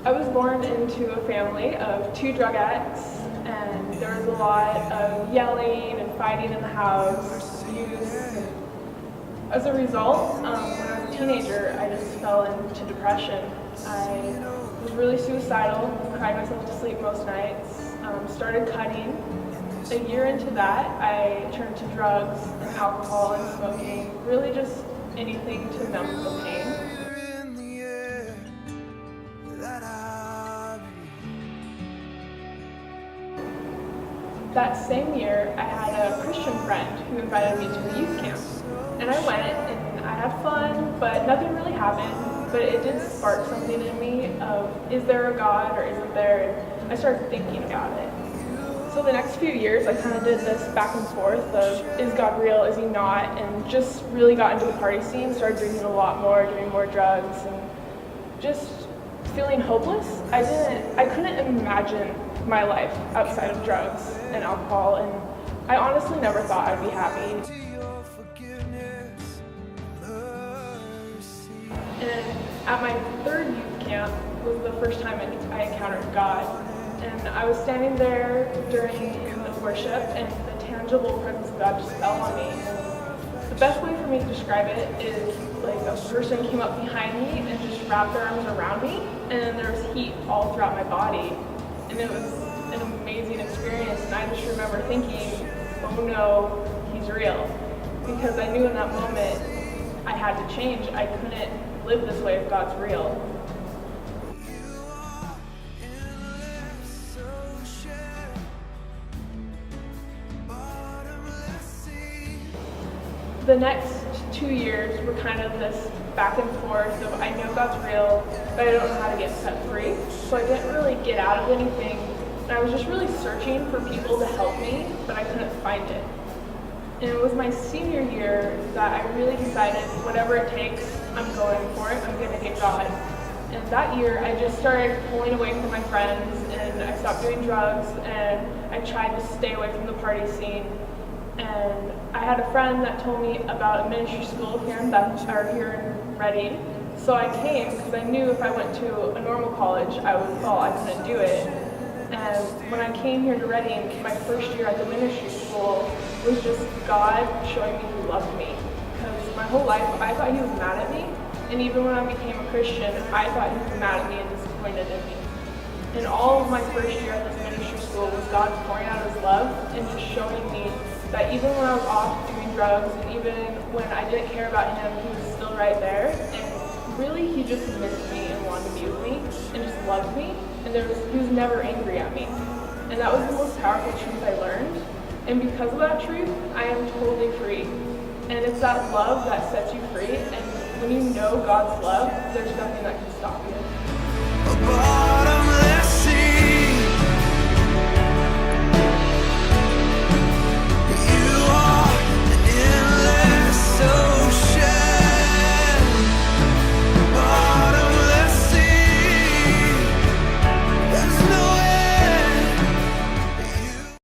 I was born into a family of two drug addicts, and there was a lot of yelling and fighting in the house, abuse. As a result, when I was a teenager, I just fell into depression. I was really suicidal, cried myself to sleep most nights, started cutting. A year into that, I turned to drugs and alcohol and smoking, really just anything to numb the pain. That same year, I had a Christian friend who invited me to a youth camp. And I went and I had fun, but nothing really happened. But it did spark something in me of, is there a God or isn't there? And I started thinking about it. So the next few years, I kind of did this back and forth of, is God real, is he not? And just really got into the party scene, started drinking a lot more, doing more drugs, and just feeling hopeless. I couldn't imagine my life outside of drugs and alcohol, and I honestly never thought I'd be happy. And at my third youth camp was the first time I encountered God. And I was standing there during the worship, and the tangible presence of God just fell on me. And the best way for me to describe it is like a person came up behind me and just wrapped their arms around me, and then there was heat all throughout my body. And it was an amazing experience, and I just remember thinking, oh no, he's real. Because I knew in that moment I had to change. I couldn't live this way if God's real. The next 2 years were kind of this back and forth of, I know God's real, but I don't know how to get set free. So I didn't really get out of anything. And I was just really searching for people to help me, but I couldn't find it. And it was my senior year that I really decided, whatever it takes, I'm going for it. I'm going to get God. And that year, I just started pulling away from my friends, and I stopped doing drugs, and I tried to stay away from the party scene. And I had a friend that told me about a ministry school here in Reading. So I came because I knew if I went to a normal college, I would fall. I couldn't do it. And when I came here to Reading, my first year at the ministry school was just God showing me He loved me. Because my whole life, I thought He was mad at me. And even when I became a Christian, I thought He was mad at me and disappointed in me. And all of my first year at this ministry school was God pouring out His love and just showing me that even when I was off doing drugs, and even when I didn't care about Him, He was still right there. And really, He just missed me and wanted to be with me and just loved me. And He was never angry at me. And that was the most powerful truth I learned. And because of that truth, I am totally free. And it's that love that sets you free. And when you know God's love, there's nothing that can stop you.